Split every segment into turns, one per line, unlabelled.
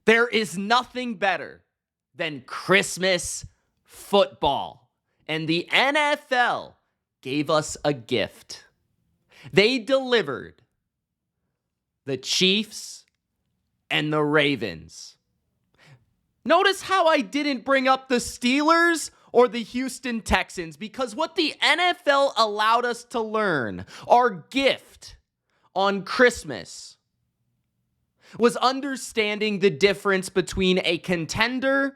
There is nothing better than Christmas football. And the NFL gave us a gift. They delivered the Chiefs and the Ravens. Notice how I didn't bring up the Steelers or the Houston Texans, because what the NFL allowed us to learn, our gift on Christmas, was understanding the difference between a contender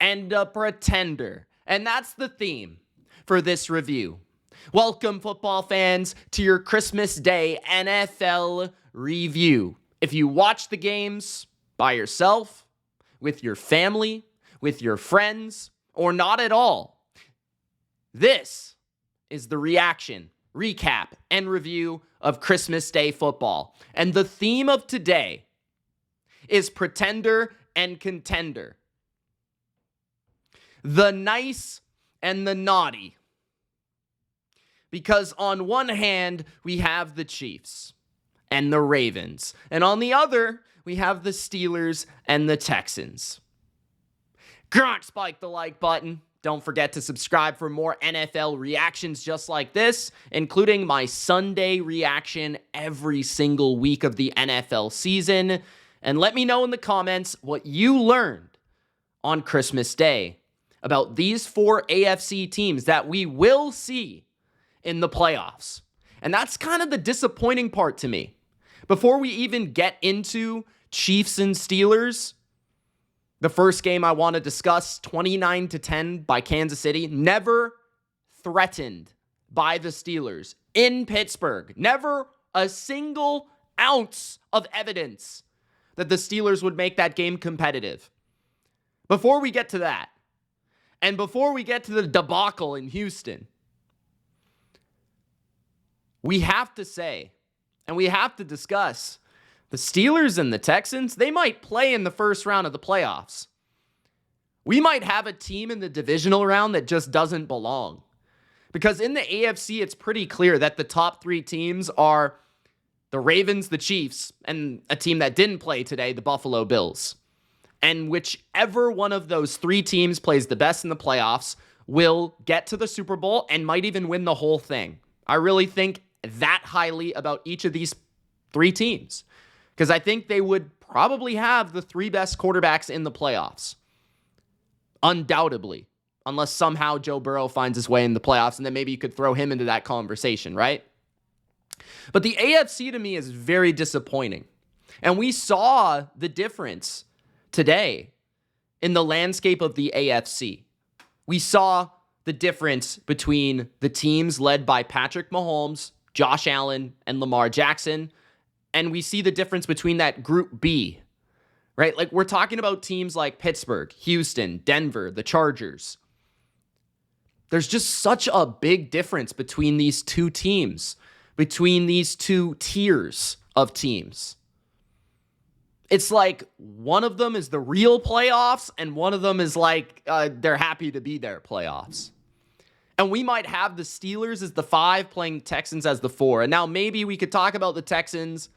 and a pretender. And that's the theme for this review. Welcome, football fans, to your Christmas Day NFL review. If you watch the games by yourself, with your family, with your friends, or not at all, this is the reaction, recap, and review of Christmas Day football. And the theme of today is pretender and contender. The nice and the naughty. Because on one hand, we have the Chiefs and the Ravens. And on the other, we have the Steelers and the Texans. Grant, spike the like button. Don't forget to subscribe for more NFL reactions just like this, including my Sunday reaction every single week of the NFL season. And let me know in the comments what you learned on Christmas Day about these 4 AFC teams that we will see in the playoffs. And that's kind of the disappointing part to me. Before we even get into Chiefs and Steelers, the first game I want to discuss, 29-10 by Kansas City, never threatened by the Steelers in Pittsburgh. Never a single ounce of evidence that the Steelers would make that game competitive. Before we get to that, and before we get to the debacle in Houston, we have to say, and we have to discuss, the Steelers and the Texans, they might play in the first round of the playoffs. We might have a team in the divisional round that just doesn't belong. Because in the AFC, it's pretty clear that the top 3 teams are the Ravens, the Chiefs, and a team that didn't play today, the Buffalo Bills. And whichever one of those 3 teams plays the best in the playoffs will get to the Super Bowl and might even win the whole thing. I really think that highly about each of these 3 teams, because I think they would probably have the 3 best quarterbacks in the playoffs. Undoubtedly. Unless somehow Joe Burrow finds his way in the playoffs, and then maybe you could throw him into that conversation, right? But the AFC to me is very disappointing. And we saw the difference today in the landscape of the AFC. We saw the difference between the teams led by Patrick Mahomes, Josh Allen, and Lamar Jackson. And we see the difference between that Group B, right? Like, we're talking about teams like Pittsburgh, Houston, Denver, the Chargers. There's just such a big difference between these 2 teams, between these 2 tiers of teams. It's like one of them is the real playoffs, and one of them is like they're happy to be there playoffs. And we might have the Steelers as the 5 playing Texans as the 4. And now maybe we could talk about the Texans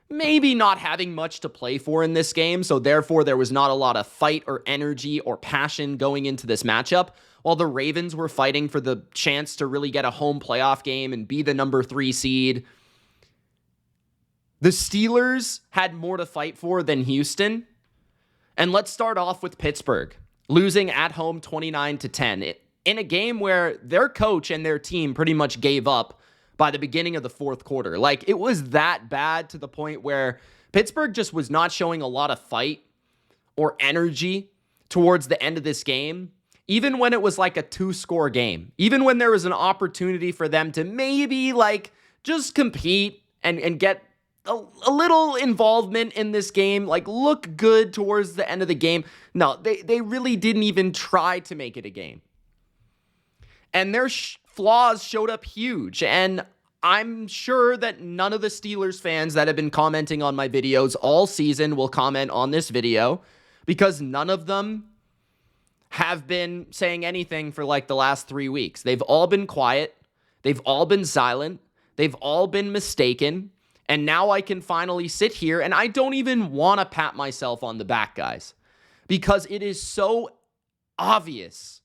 maybe not having much to play for in this game, so therefore there was not a lot of fight or energy or passion going into this matchup, while the Ravens were fighting for the chance to really get a home playoff game and be the number 3 seed. The Steelers had more to fight for than Houston. And let's start off with Pittsburgh, losing at home 29-10 in a game where their coach and their team pretty much gave up by the beginning of the 4th quarter. Like, it was that bad to the point where Pittsburgh just was not showing a lot of fight or energy towards the end of this game, even when it was like a 2-score game, even when there was an opportunity for them to maybe like just compete and get a little involvement in this game, like look good towards the end of the game. No, they really didn't even try to make it a game. And their flaws showed up huge. And I'm sure that none of the Steelers fans that have been commenting on my videos all season will comment on this video, because none of them have been saying anything for like the last 3 weeks. They've all been quiet. They've all been silent. They've all been mistaken. And now I can finally sit here, and I don't even want to pat myself on the back, guys, because it is so obvious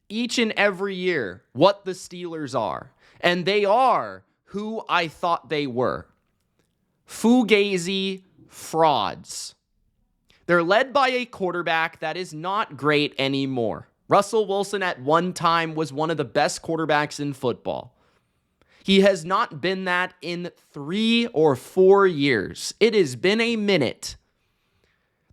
each and every year what the Steelers are. And they are who I thought they were. Fugazi frauds. They're led by a quarterback that is not great anymore. Russell Wilson at one time was one of the best quarterbacks in football. He has not been that in 3 or 4 years. It has been a minute.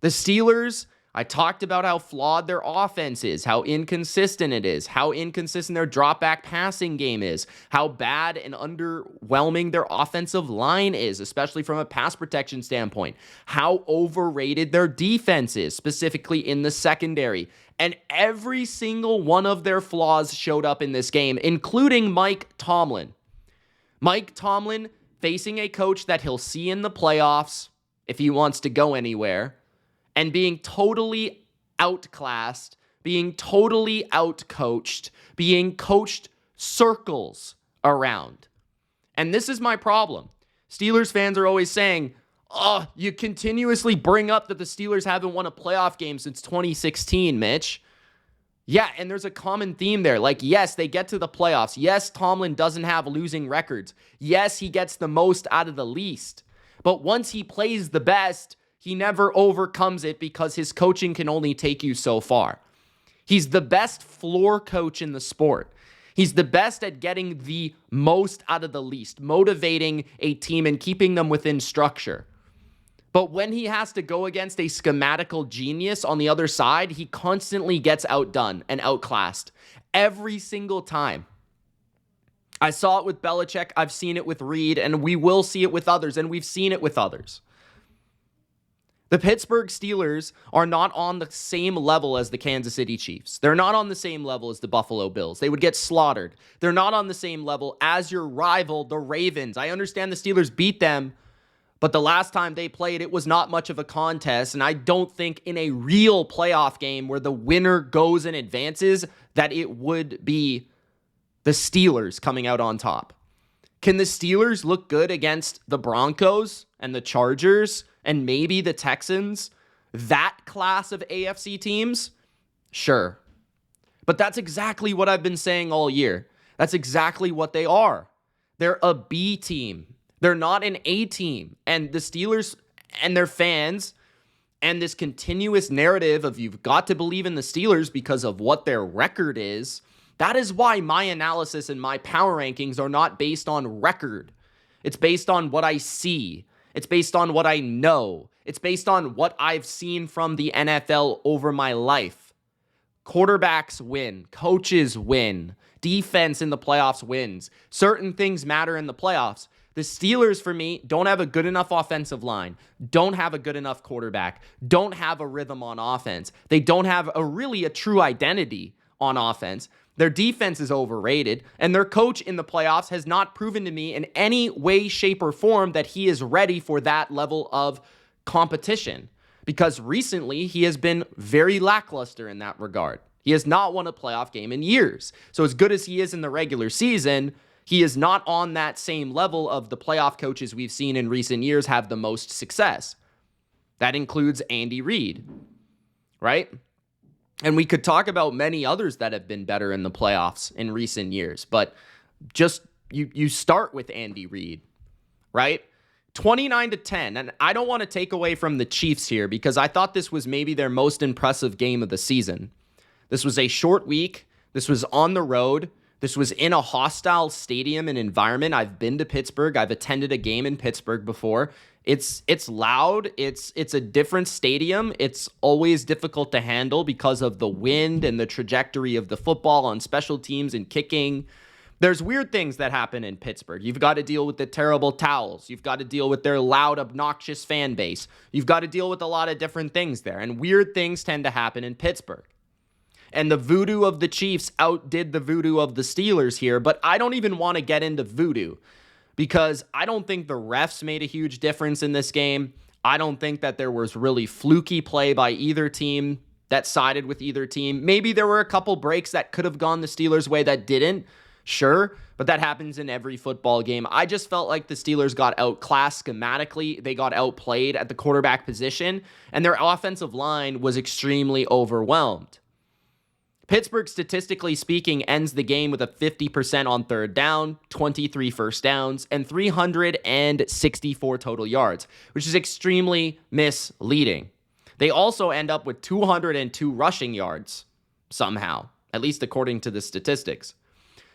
The Steelers, I talked about how flawed their offense is, how inconsistent it is, how inconsistent their drop-back passing game is, how bad and underwhelming their offensive line is, especially from a pass protection standpoint, how overrated their defense is, specifically in the secondary. And every single one of their flaws showed up in this game, including Mike Tomlin. Mike Tomlin facing a coach that he'll see in the playoffs if he wants to go anywhere, and being totally outclassed, being totally outcoached, being coached circles around. And this is my problem. Steelers fans are always saying, oh, you continuously bring up that the Steelers haven't won a playoff game since 2016, Mitch. Yeah, and there's a common theme there. Like, yes, they get to the playoffs. Yes, Tomlin doesn't have losing records. Yes, he gets the most out of the least. But once he plays the best, he never overcomes it because his coaching can only take you so far. He's the best floor coach in the sport. He's the best at getting the most out of the least, motivating a team and keeping them within structure. But when he has to go against a schematical genius on the other side, he constantly gets outdone and outclassed every single time. I saw it with Belichick, I've seen it with Reed, and we will see it with others, and we've seen it with others. The Pittsburgh Steelers are not on the same level as the Kansas City Chiefs. They're not on the same level as the Buffalo Bills. They would get slaughtered. They're not on the same level as your rival, the Ravens. I understand the Steelers beat them, but the last time they played, it was not much of a contest, and I don't think in a real playoff game where the winner goes and advances that it would be the Steelers coming out on top. Can the Steelers look good against the Broncos and the Chargers and maybe the Texans? That class of AFC teams? Sure. But that's exactly what I've been saying all year. That's exactly what they are. They're a B team. They're not an A team. And the Steelers and their fans and this continuous narrative of you've got to believe in the Steelers because of what their record is, that is why my analysis and my power rankings are not based on record. It's based on what I see. It's based on what I know. It's based on what I've seen from the NFL over my life. Quarterbacks win. Coaches win. Defense in the playoffs wins. Certain things matter in the playoffs. The Steelers, for me, don't have a good enough offensive line, don't have a good enough quarterback, don't have a rhythm on offense. They don't have a true identity on offense. Their defense is overrated, and their coach in the playoffs has not proven to me in any way, shape, or form that he is ready for that level of competition, because recently he has been very lackluster in that regard. He has not won a playoff game in years. So as good as he is in the regular season, he is not on that same level of the playoff coaches we've seen in recent years have the most success. That includes Andy Reid, right? And we could talk about many others that have been better in the playoffs in recent years, but just you start with Andy Reid, right? 29-10, and I don't want to take away from the Chiefs here because I thought this was maybe their most impressive game of the season. This was a short week. This was on the road. This was in a hostile stadium and environment. I've been to Pittsburgh. I've attended a game in Pittsburgh before. It's loud. It's a different stadium. It's always difficult to handle because of the wind and the trajectory of the football on special teams and kicking. There's weird things that happen in Pittsburgh. You've got to deal with the terrible towels. You've got to deal with their loud, obnoxious fan base. You've got to deal with a lot of different things there. And weird things tend to happen in Pittsburgh. And the voodoo of the Chiefs outdid the voodoo of the Steelers here, but I don't even want to get into voodoo because I don't think the refs made a huge difference in this game. I don't think that there was really fluky play by either team that sided with either team. Maybe there were a couple breaks that could have gone the Steelers' way that didn't. Sure, but that happens in every football game. I just felt like the Steelers got outclassed schematically. They got outplayed at the quarterback position, and their offensive line was extremely overwhelmed. Pittsburgh, statistically speaking, ends the game with a 50% on third down, 23 first downs, and 364 total yards, which is extremely misleading. They also end up with 202 rushing yards somehow, at least according to the statistics.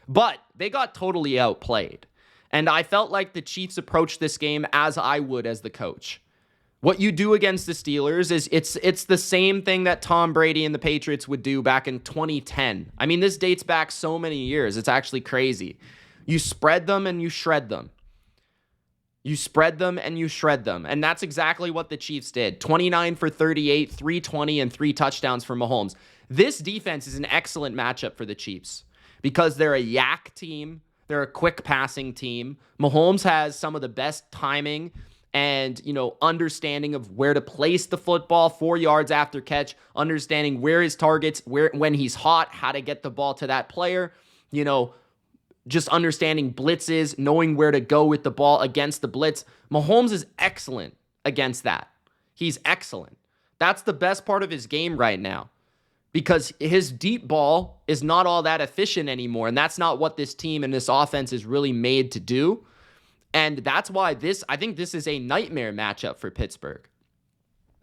But they got totally outplayed. And I felt like the Chiefs approached this game as I would as the coach. What you do against the Steelers is it's the same thing that Tom Brady and the Patriots would do back in 2010. I mean, this dates back so many years. It's actually crazy. You spread them and you shred them. You spread them and you shred them. And that's exactly what the Chiefs did. 29 for 38, 320, and 3 touchdowns for Mahomes. This defense is an excellent matchup for the Chiefs because they're a yak team. They're a quick passing team. Mahomes has some of the best timing and, understanding of where to place the football 4 yards after catch, understanding where his targets, when he's hot, how to get the ball to that player, just understanding blitzes, knowing where to go with the ball against the blitz. Mahomes is excellent against that. He's excellent. That's the best part of his game right now because his deep ball is not all that efficient anymore, and that's not what this team and this offense is really made to do. And that's why I think this is a nightmare matchup for Pittsburgh.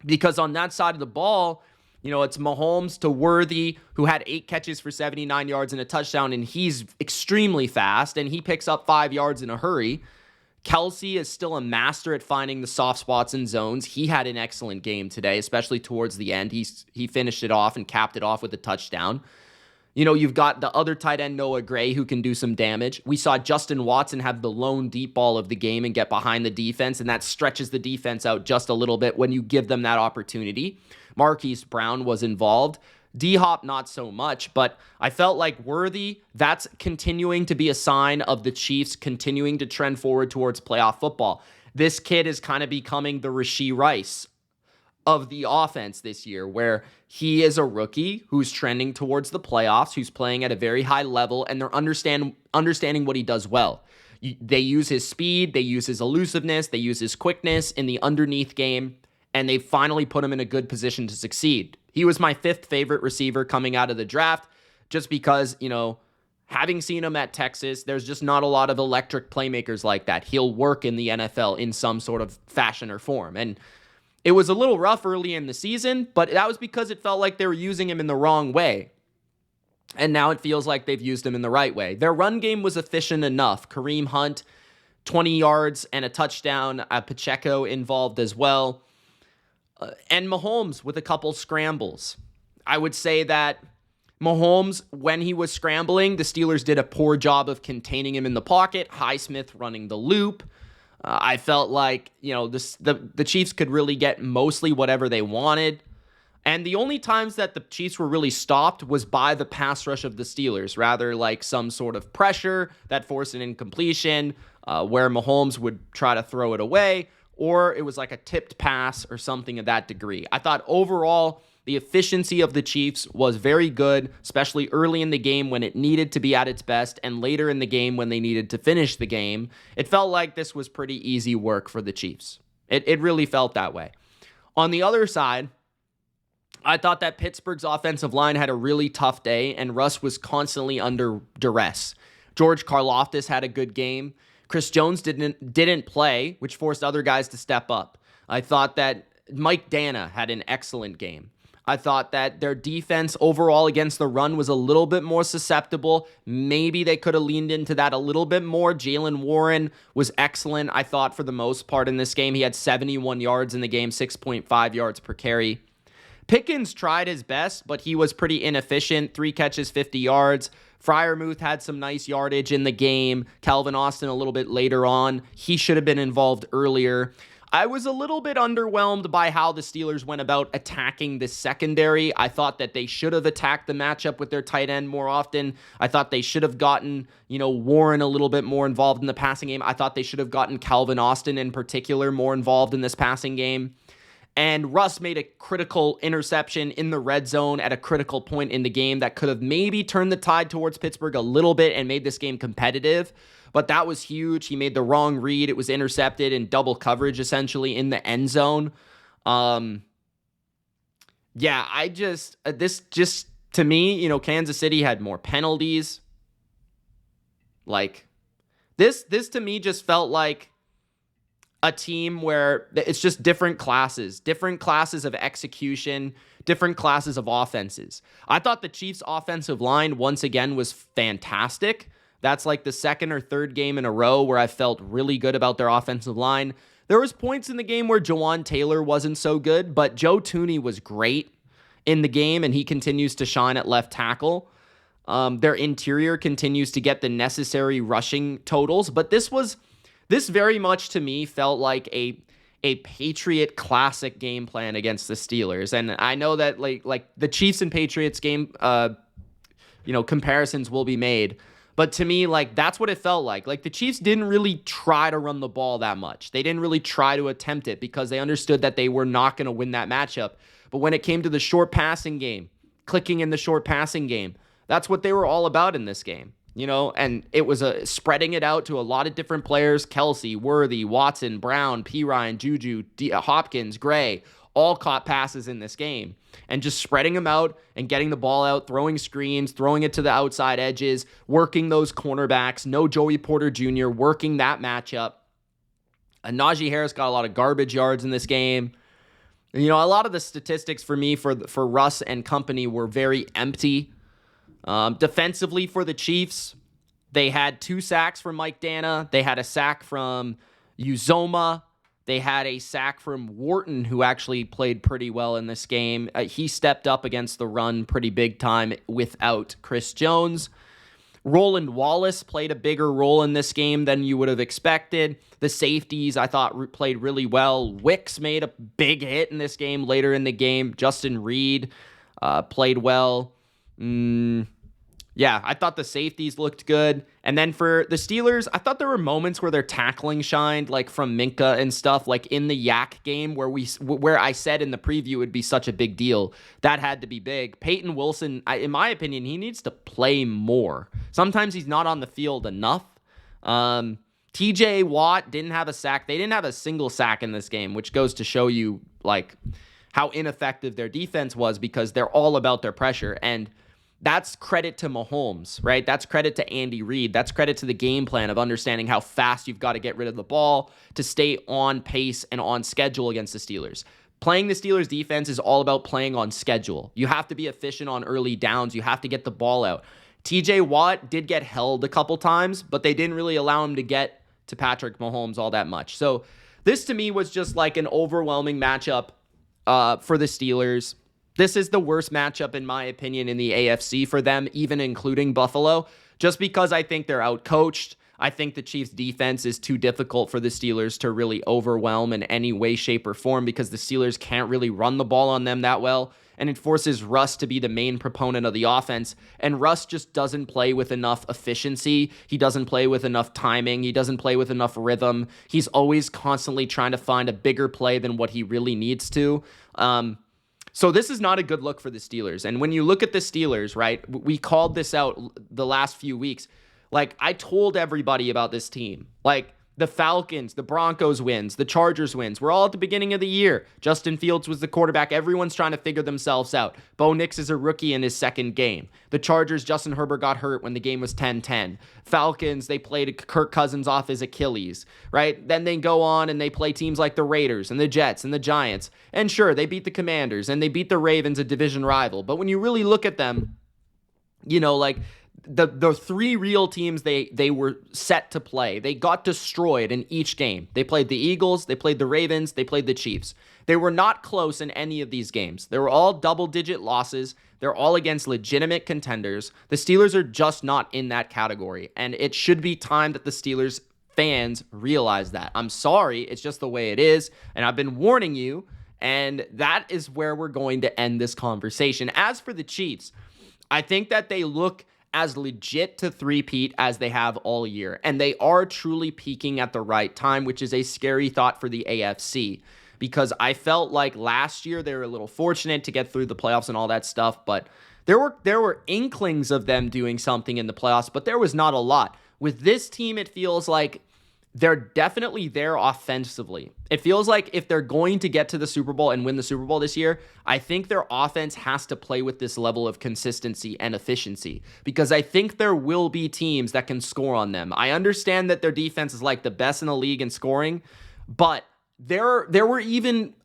Because on that side of the ball, it's Mahomes to Worthy, who had 8 catches for 79 yards and a touchdown, and he's extremely fast, and he picks up 5 yards in a hurry. Kelsey is still a master at finding the soft spots and zones. He had an excellent game today, especially towards the end. He finished it off and capped it off with a touchdown. You've got the other tight end, Noah Gray, who can do some damage. We saw Justin Watson have the lone deep ball of the game and get behind the defense, and that stretches the defense out just a little bit when you give them that opportunity. Marquise Brown was involved. D-Hop, not so much, but I felt like Worthy, that's continuing to be a sign of the Chiefs continuing to trend forward towards playoff football. This kid is kind of becoming the Rashee Rice of the offense this year, where he is a rookie who's trending towards the playoffs, who's playing at a very high level, and they're understanding what he does well. They use his speed, they use his elusiveness, they use his quickness in the underneath game, and they finally put him in a good position to succeed. He was my 5th favorite receiver coming out of the draft, just because, having seen him at Texas, there's just not a lot of electric playmakers like that. He'll work in the NFL in some sort of fashion or form, and it was a little rough early in the season, but that was because it felt like they were using him in the wrong way. And now it feels like they've used him in the right way. Their run game was efficient enough. Kareem Hunt, 20 yards and a touchdown. Pacheco involved as well. And Mahomes with a couple scrambles. I would say that Mahomes, when he was scrambling, the Steelers did a poor job of containing him in the pocket. Highsmith running the loop. I felt like, the Chiefs could really get mostly whatever they wanted. And the only times that the Chiefs were really stopped was by the pass rush of the Steelers, rather like some sort of pressure that forced an incompletion where Mahomes would try to throw it away, or it was like a tipped pass or something of that degree. I thought overall, the efficiency of the Chiefs was very good, especially early in the game when it needed to be at its best, and later in the game when they needed to finish the game. It felt like this was pretty easy work for the Chiefs. It really felt that way. On the other side, I thought that Pittsburgh's offensive line had a really tough day, and Russ was constantly under duress. George Karlaftis had a good game. Chris Jones didn't play, which forced other guys to step up. I thought that Mike Dana had an excellent game. I thought that their defense overall against the run was a little bit more susceptible. Maybe they could have leaned into that a little bit more. Jaylen Warren was excellent, I thought, for the most part in this game. He had 71 yards in the game, 6.5 yards per carry. Pickens tried his best, but he was pretty inefficient. 3 catches, 50 yards. Freiermuth had some nice yardage in the game. Calvin Austin a little bit later on. He should have been involved earlier. I was a little bit underwhelmed by how the Steelers went about attacking the secondary. I thought that they should have attacked the matchup with their tight end more often. I thought they should have gotten, Warren a little bit more involved in the passing game. I thought they should have gotten Calvin Austin in particular more involved in this passing game. And Russ made a critical interception in the red zone at a critical point in the game that could have maybe turned the tide towards Pittsburgh a little bit and made this game competitive. But that was huge. He made the wrong read. It was intercepted in double coverage, essentially, in the end zone. To me, Kansas City had more penalties. Like, this to me just felt like a team where it's just different classes of execution, different classes of offenses. I thought the Chiefs' offensive line, once again, was fantastic. That's like the second or third game in a row where I felt really good about their offensive line. There was points in the game where Jawan Taylor wasn't so good, but Joe Thuney was great in the game, and he continues to shine at left tackle. Their interior continues to get the necessary rushing totals, but this very much to me felt like a Patriot classic game plan against the Steelers. And I know that like the Chiefs and Patriots game, comparisons will be made. But to me, like, that's what it felt like. Like, the Chiefs didn't really try to run the ball that much. They didn't really try to attempt it because they understood that they were not going to win that matchup. But when it came to the short passing game, clicking in the short passing game, that's what they were all about in this game. And it was spreading it out to a lot of different players: Kelsey, Worthy, Watson, Brown, P. Ryan, Juju, Hopkins, Gray, all caught passes in this game. And just spreading them out and getting the ball out, throwing screens, throwing it to the outside edges, working those cornerbacks. No Joey Porter Jr., working that matchup. And Najee Harris got a lot of garbage yards in this game. A lot of the statistics for me for Russ and company were very empty. Defensively for the Chiefs, they had 2 sacks from Mike Dana. They had a sack from Uzoma. They had a sack from Wharton, who actually played pretty well in this game. He stepped up against the run pretty big time without Chris Jones. Roland Wallace played a bigger role in this game than you would have expected. The safeties, I thought, played really well. Wicks made a big hit in this game later in the game. Justin Reed played well. I thought the safeties looked good. And then for the Steelers, I thought there were moments where their tackling shined, like from Minka and stuff, like in the Yak game where I said in the preview it would be such a big deal. That had to be big. Peyton Wilson, in my opinion, he needs to play more. Sometimes he's not on the field enough. TJ Watt didn't have a sack. They didn't have a single sack in this game, which goes to show you like how ineffective their defense was, because they're all about their pressure. And that's credit to Mahomes, right? That's credit to Andy Reid. That's credit to the game plan of understanding how fast you've got to get rid of the ball to stay on pace and on schedule against the Steelers. Playing the Steelers defense is all about playing on schedule. You have to be efficient on early downs. You have to get the ball out. TJ Watt did get held a couple times, but they didn't really allow him to get to Patrick Mahomes all that much. So this to me was just like an overwhelming matchup for the Steelers. This is the worst matchup, in my opinion, in the AFC for them, even including Buffalo, just because I think they're outcoached. I think the Chiefs' defense is too difficult for the Steelers to really overwhelm in any way, shape, or form, because the Steelers can't really run the ball on them that well, and it forces Russ to be the main proponent of the offense, and Russ just doesn't play with enough efficiency. He doesn't play with enough timing. He doesn't play with enough rhythm. He's always constantly trying to find a bigger play than what he really needs to. So this is not a good look for the Steelers. And when you look at the Steelers, right, we called this out the last few weeks. Like, I told everybody about this team. Like, the Falcons, the Broncos wins, the Chargers wins. We're all at the beginning of the year. Justin Fields was the quarterback. Everyone's trying to figure themselves out. Bo Nix is a rookie in his second game. The Chargers, Justin Herbert got hurt when the game was 10-10. Falcons, they played Kirk Cousins off his Achilles, right? Then they go on and they play teams like the Raiders and the Jets and the Giants. And sure, they beat the Commanders and they beat the Ravens, a division rival. But when you really look at them, like, the 3 real teams they were set to play, they got destroyed in each game. They played the Eagles, they played the Ravens, they played the Chiefs. They were not close in any of these games. They were all double-digit losses. They're all against legitimate contenders. The Steelers are just not in that category, and it should be time that the Steelers fans realize that. I'm sorry, it's just the way it is, and I've been warning you, and that is where we're going to end this conversation. As for the Chiefs, I think that they look as legit to three-peat as they have all year. And they are truly peaking at the right time, which is a scary thought for the AFC. because I felt like last year they were a little fortunate to get through the playoffs and all that stuff, but there were inklings of them doing something in the playoffs, but there was not a lot. With this team, it feels like they're definitely there offensively. It feels like if they're going to get to the Super Bowl and win the Super Bowl this year, I think their offense has to play with this level of consistency and efficiency, because I think there will be teams that can score on them. I understand that their defense is like the best in the league in scoring, but there were even,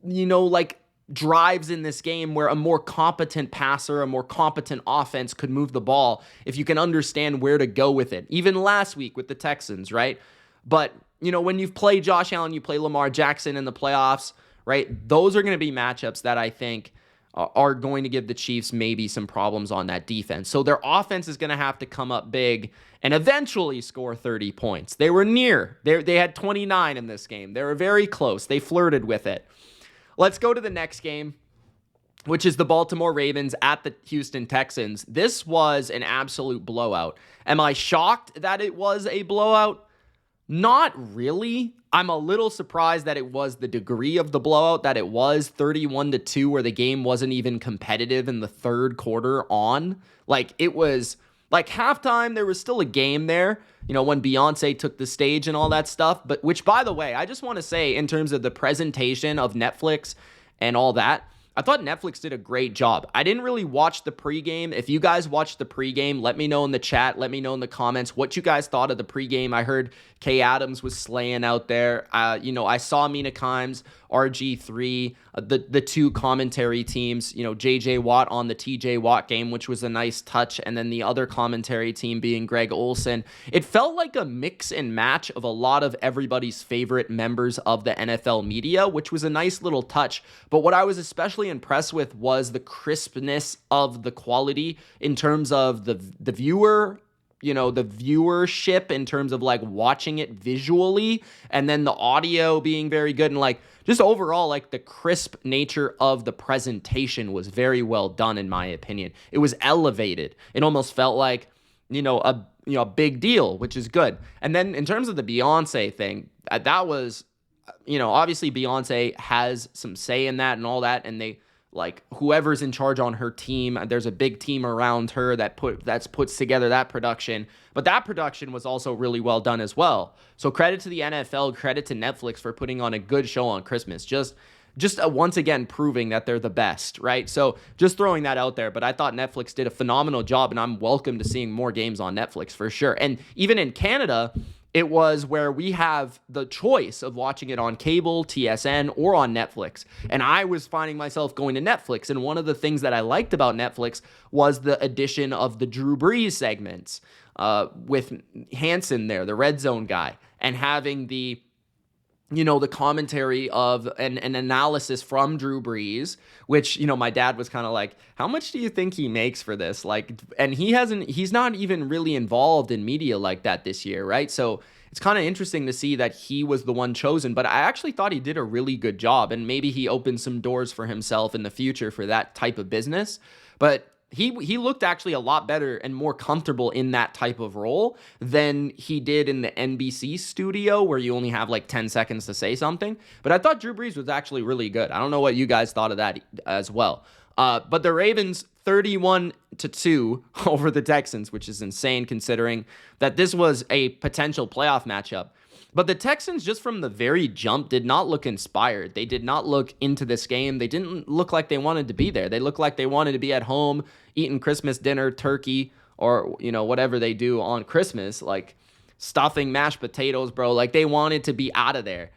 like drives in this game where a more competent passer, a more competent offense could move the ball if you can understand where to go with it. Even last week with the Texans, right? But, when you play Josh Allen, you play Lamar Jackson in the playoffs, right? Those are going to be matchups that I think are going to give the Chiefs maybe some problems on that defense. So their offense is going to have to come up big and eventually score 30 points. They were near. They had 29 in this game. They were very close. They flirted with it. Let's go to the next game, which is the Baltimore Ravens at the Houston Texans. This was an absolute blowout. Am I shocked that it was a blowout? Not really. I'm a little surprised that it was the degree of the blowout that it was 31-2, where the game wasn't even competitive in the third quarter on. Like, it was like halftime, there was still a game there, when Beyonce took the stage and all that stuff. But which, by the way, I just want to say, in terms of the presentation of Netflix and all that, I thought Netflix did a great job. I didn't really watch the pregame. If you guys watched the pregame, let me know in the chat. Let me know in the comments what you guys thought of the pregame. I heard Kay Adams was slaying out there. I saw Mina Kimes, RG3, the two commentary teams, JJ Watt on the TJ Watt game, which was a nice touch, and then the other commentary team being Greg Olsen. It felt like a mix and match of a lot of everybody's favorite members of the NFL media, which was a nice little touch. But what I was especially impressed with was the crispness of the quality in terms of the viewer, the viewership, in terms of like watching it visually, and then the audio being very good, and like just overall, like the crisp nature of the presentation was very well done, in my opinion. It was elevated. It almost felt like, a big deal, which is good. And then in terms of the Beyonce thing, that was, obviously Beyonce has some say in that and all that, and they, like, whoever's in charge on her team, there's a big team around her that puts together that production. But that production was also really well done as well. So credit to the NFL, credit to Netflix for putting on a good show on Christmas. Just once again proving that they're the best, right? So just throwing that out there. But I thought Netflix did a phenomenal job, and I'm welcome to seeing more games on Netflix for sure. And even in Canada, it was where we have the choice of watching it on cable, TSN, or on Netflix. And I was finding myself going to Netflix. And one of the things that I liked about Netflix was the addition of the Drew Brees segments with Hansen there, the red zone guy, and having the commentary of an analysis from Drew Brees, which, my dad was kind of like, how much do you think he makes for this? Like, and he's not even really involved in media like that this year, right? So it's kind of interesting to see that he was the one chosen, but I actually thought he did a really good job, and maybe he opened some doors for himself in the future for that type of business. But he looked actually a lot better and more comfortable in that type of role than he did in the NBC studio, where you only have like 10 seconds to say something. But I thought Drew Brees was actually really good. I don't know what you guys thought of that as well. But the Ravens 31-2 over the Texans, which is insane considering that this was a potential playoff matchup. But the Texans, just from the very jump, did not look inspired. They did not look into this game. They didn't look like they wanted to be there. They looked like they wanted to be at home eating Christmas dinner, turkey, or, whatever they do on Christmas, like stuffing, mashed potatoes, bro. Like, they wanted to be out of there.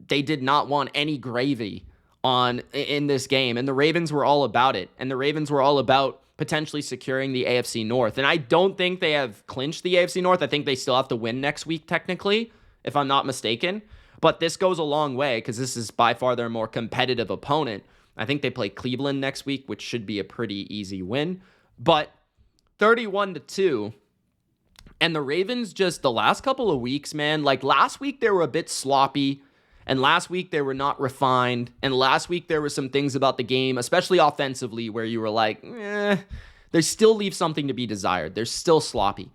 They did not want any gravy in this game. And the Ravens were all about it. And the Ravens were all about potentially securing the AFC North. And I don't think they have clinched the AFC North. I think they still have to win next week, technically, if I'm not mistaken. But this goes a long way, because this is by far their more competitive opponent. I think they play Cleveland next week, which should be a pretty easy win. But 31-2. And the Ravens, just the last couple of weeks, man, like last week they were a bit sloppy. And last week they were not refined. And last week there were some things about the game, especially offensively, where you were like, they still leave something to be desired. They're still sloppy.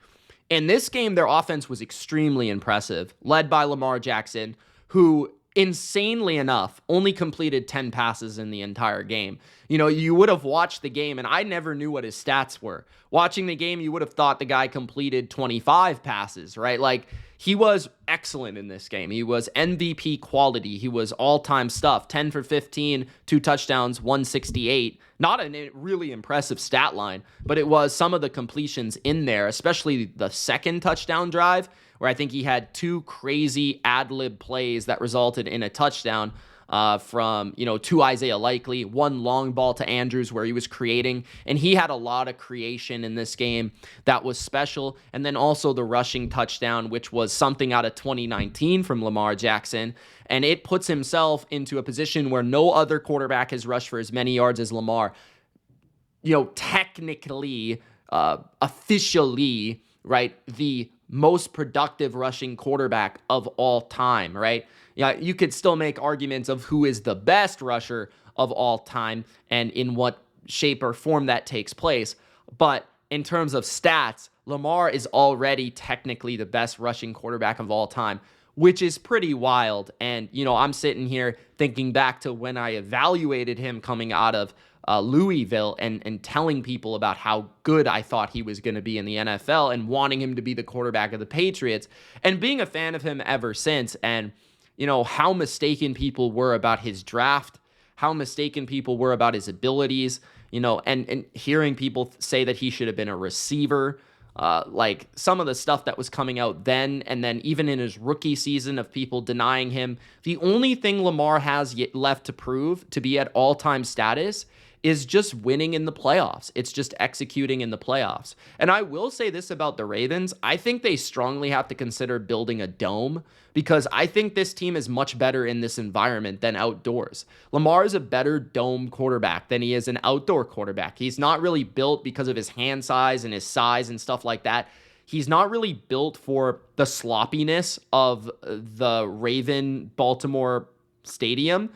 In this game, their offense was extremely impressive, led by Lamar Jackson, who insanely enough, only completed 10 passes in the entire game. You would have watched the game, and I never knew what his stats were. Watching the game, you would have thought the guy completed 25 passes, right? Like, he was excellent in this game. He was MVP quality. He was all-time stuff. 10 for 15, 2 touchdowns, 168. Not a really impressive stat line, but it was some of the completions in there, especially the second touchdown drive, where I think he had 2 crazy ad-lib plays that resulted in a touchdown from, to Isaiah Likely, 1 long ball to Andrews where he was creating, and he had a lot of creation in this game that was special. And then also the rushing touchdown, which was something out of 2019 from Lamar Jackson, and it puts himself into a position where no other quarterback has rushed for as many yards as Lamar. Technically, officially, right, the most productive rushing quarterback of all time, right? Yeah, you could still make arguments of who is the best rusher of all time and in what shape or form that takes place. But in terms of stats, Lamar is already technically the best rushing quarterback of all time, which is pretty wild. And, I'm sitting here thinking back to when I evaluated him coming out of Louisville and telling people about how good I thought he was going to be in the NFL and wanting him to be the quarterback of the Patriots and being a fan of him ever since. And, how mistaken people were about his draft, how mistaken people were about his abilities, and hearing people say that he should have been a receiver. Like some of the stuff that was coming out then, and then even in his rookie season of people denying him. The only thing Lamar has yet left to prove to be at all-time status is just winning in the playoffs. It's just executing in the playoffs. And I will say this about the Ravens. I think they strongly have to consider building a dome because I think this team is much better in this environment than outdoors. Lamar is a better dome quarterback than he is an outdoor quarterback. He's not really built because of his hand size and his size and stuff like that. He's not really built for the sloppiness of the Baltimore stadium.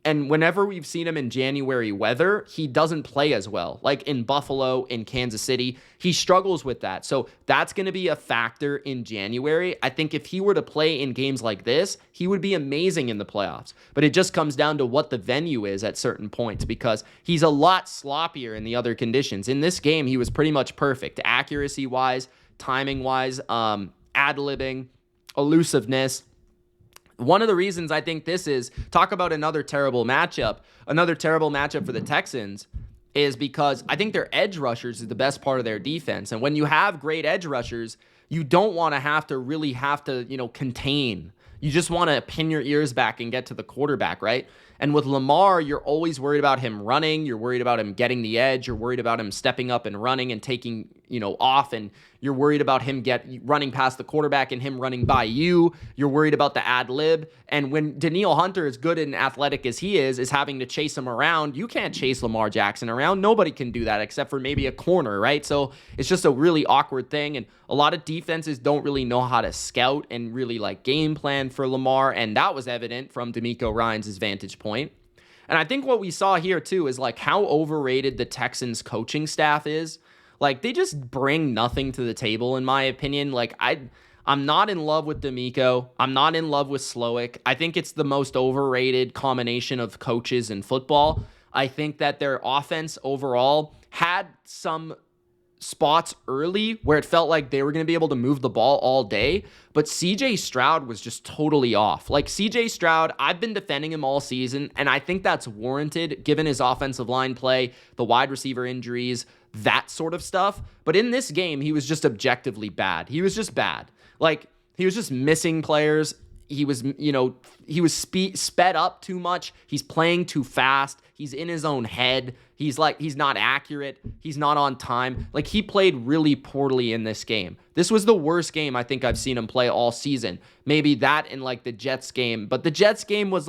And whenever we've seen him in January weather, he doesn't play as well. Like in Buffalo, in Kansas City, he struggles with that. So that's going to be a factor in January. I think if he were to play in games like this, he would be amazing in the playoffs. But it just comes down to what the venue is at certain points because he's a lot sloppier in the other conditions. In this game, he was pretty much perfect. Accuracy-wise, timing-wise, ad-libbing, elusiveness. One of the reasons I think this is, talk about another terrible matchup for the Texans is because I think their edge rushers is the best part of their defense. And when you have great edge rushers, you don't want to have to contain. You just want to pin your ears back and get to the quarterback, right? And with Lamar, you're always worried about him running. You're worried about him getting the edge. You're worried about him stepping up and running and taking, off. And you're worried about him running past the quarterback and him running by you. You're worried about the ad lib. And when Danielle Hunter, as good and athletic as he is having to chase him around, you can't chase Lamar Jackson around. Nobody can do that except for maybe a corner, right? So it's just a really awkward thing. And a lot of defenses don't really know how to scout and really game plan for Lamar. And that was evident from DeMeco Ryans' vantage point. And I think what we saw here too is how overrated the Texans coaching staff is. They just bring nothing to the table, in my opinion. I'm not in love with DeMeco. I'm not in love with Slowick. I think it's the most overrated combination of coaches in football. I think that their offense overall had some spots early where it felt like they were going to be able to move the ball all day, but CJ Stroud was just totally off. CJ Stroud, I've been defending him all season, and I think that's warranted given his offensive line play, the wide receiver injuries, that sort of stuff. But in this game, he was just objectively bad. He was just bad. He was just missing players. He was sped up too much. He's playing too fast. He's in his own head. He's not accurate. He's not on time. He played really poorly in this game. This was the worst game I think I've seen him play all season. Maybe that and the Jets game. But the Jets game was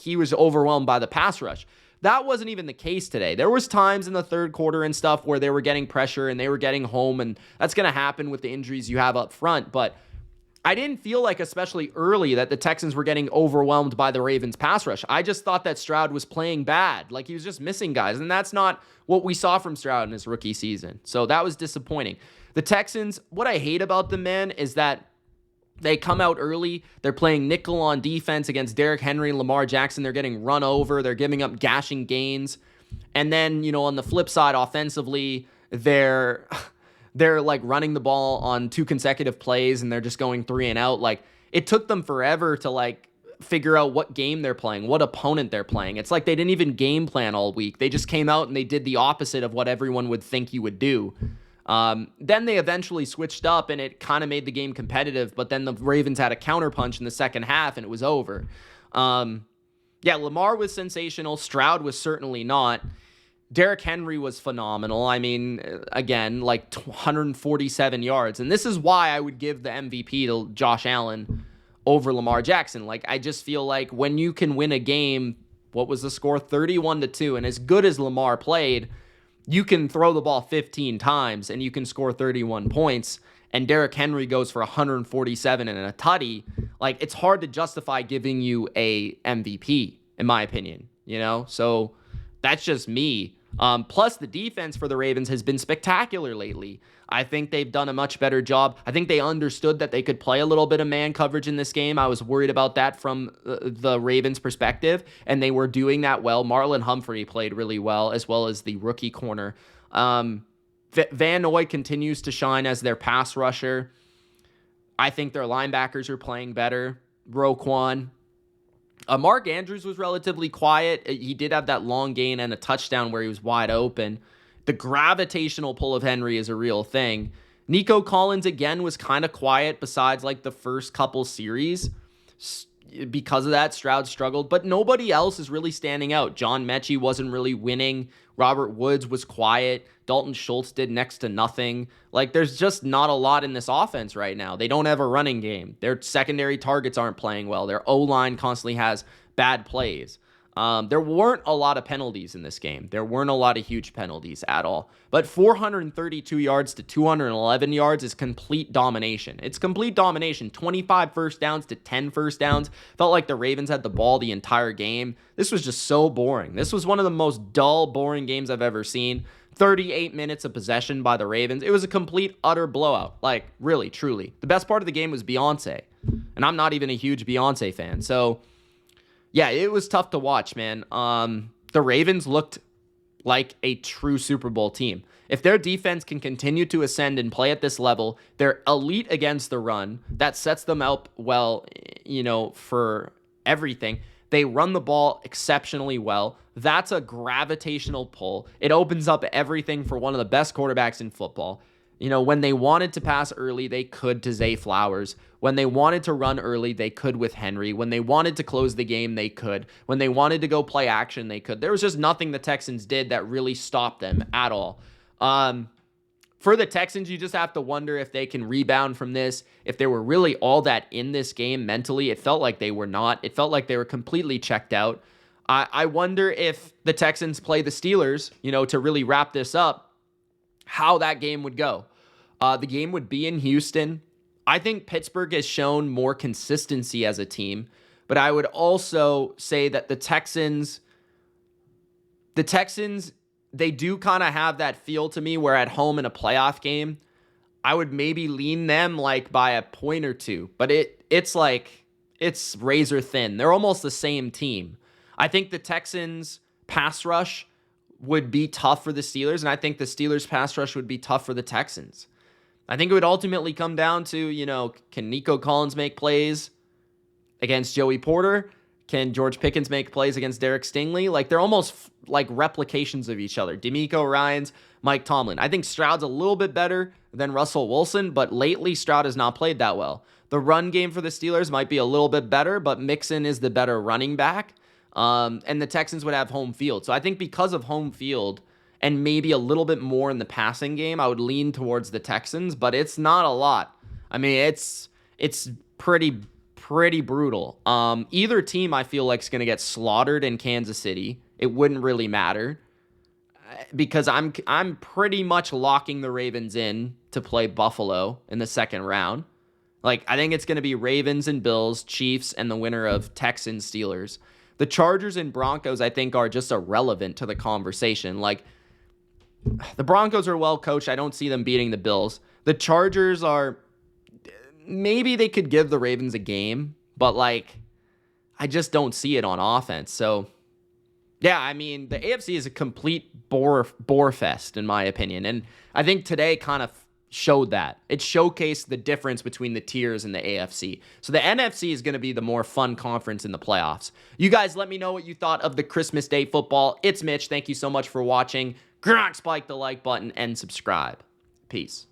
he was overwhelmed by the pass rush. That wasn't even the case today. There was times in the third quarter and stuff where they were getting pressure and they were getting home, and that's going to happen with the injuries you have up front. But I didn't feel especially early, that the Texans were getting overwhelmed by the Ravens pass rush. I just thought that Stroud was playing bad. He was just missing guys. And that's not what we saw from Stroud in his rookie season. So that was disappointing. The Texans, what I hate about them, man, is that They come out early. They're playing nickel on defense against Derrick Henry and Lamar Jackson. They're getting run over. They're giving up gashing gains. And then, on the flip side, offensively, they're like running the ball on 2 consecutive plays and they're just going 3 and out. Like, it took them forever to like figure out what game they're playing, what opponent they're playing. It's like they didn't even game plan all week. They just came out and they did the opposite of what everyone would think you would do. Then they eventually switched up and it kind of made the game competitive, but then the Ravens had a counterpunch in the second half and it was over. Lamar was sensational. Stroud was certainly not. Derrick Henry was phenomenal. I mean, again, like 147 yards. And this is why I would give the MVP to Josh Allen over Lamar Jackson. Like, I just feel like when you can win a game, what was the score? 31-2. And as good as Lamar played, you can throw the ball 15 times and you can score 31 points. And Derrick Henry goes for 147 and a tutty. Like, it's hard to justify giving you a MVP, in my opinion, So that's just me. Plus, the defense for the Ravens has been spectacular lately. I think they've done a much better job. I think they understood that they could play a little bit of man coverage in this game. I was worried about that from the Ravens' perspective, and they were doing that well. Marlon Humphrey played really well, as well as the rookie corner. Van Noy continues to shine as their pass rusher. I think their linebackers are playing better. Roquan. Mark Andrews was relatively quiet. He did have that long gain and a touchdown where he was wide open. The gravitational pull of Henry is a real thing. Nico Collins, again, was kind of quiet besides like the first couple series. Because of that, Stroud struggled, but nobody else is really standing out. John Mechie wasn't really winning. Robert Woods was quiet. Dalton Schultz did next to nothing. Like, there's just not a lot in this offense right now. They don't have a running game. Their secondary targets aren't playing well. Their O-line constantly has bad plays. There weren't a lot of penalties in this game. There weren't a lot of huge penalties at all. But 432 yards to 211 yards is complete domination. It's complete domination. 25 first downs to 10 first downs. Felt like the Ravens had the ball the entire game. This was just so boring. This was one of the most dull, boring games I've ever seen. 38 minutes of possession by the Ravens. It was a complete, utter blowout. Like, really, truly. The best part of the game was Beyonce. And I'm not even a huge Beyonce fan. So, yeah, it was tough to watch, man. The Ravens looked like a true Super Bowl team. If their defense can continue to ascend and play at this level, they're elite against the run. That sets them up well, for everything. They run the ball exceptionally well. That's a gravitational pull. It opens up everything for one of the best quarterbacks in football. When they wanted to pass early, they could to Zay Flowers. When they wanted to run early, they could with Henry. When they wanted to close the game, they could. When they wanted to go play action, they could. There was just nothing the Texans did that really stopped them at all. For the Texans, you just have to wonder if they can rebound from this. If they were really all that in this game mentally, it felt like they were not. It felt like they were completely checked out. I wonder if the Texans play the Steelers, to really wrap this up, how that game would go. The game would be in Houston. I think Pittsburgh has shown more consistency as a team, but I would also say that the Texans, they do kind of have that feel to me where at home in a playoff game, I would maybe lean them like by a point or two, but it's razor thin. They're almost the same team. I think the Texans pass rush would be tough for the Steelers, and I think the Steelers pass rush would be tough for the Texans. I think it would ultimately come down to, can Nico Collins make plays against Joey Porter? Can George Pickens make plays against Derek Stingley? Like, they're almost like replications of each other. DeMeco Ryans, Mike Tomlin. I think Stroud's a little bit better than Russell Wilson, but lately Stroud has not played that well. The run game for the Steelers might be a little bit better, but Mixon is the better running back. And the Texans would have home field. So I think because of home field and maybe a little bit more in the passing game, I would lean towards the Texans, but it's not a lot. I mean, it's pretty brutal. Either team I feel like is going to get slaughtered in Kansas City. It wouldn't really matter because I'm pretty much locking the Ravens in to play Buffalo in the second round. Like, I think it's going to be Ravens and Bills, Chiefs, and the winner of Texans Steelers. The Chargers and Broncos, I think, are just irrelevant to the conversation. Like, the Broncos are well coached. I don't see them beating the Bills. The Chargers are maybe they could give the Ravens a game, but like, I just don't see it on offense. So, yeah, I mean, the AFC is a complete bore fest, in my opinion. And I think today kind of showed that. It showcased the difference between the tiers in the AFC. So the NFC is going to be the more fun conference in the playoffs. You guys let me know what you thought of the Christmas Day football. It's Mitch. Thank you so much for watching. Spike the like button and subscribe. Peace.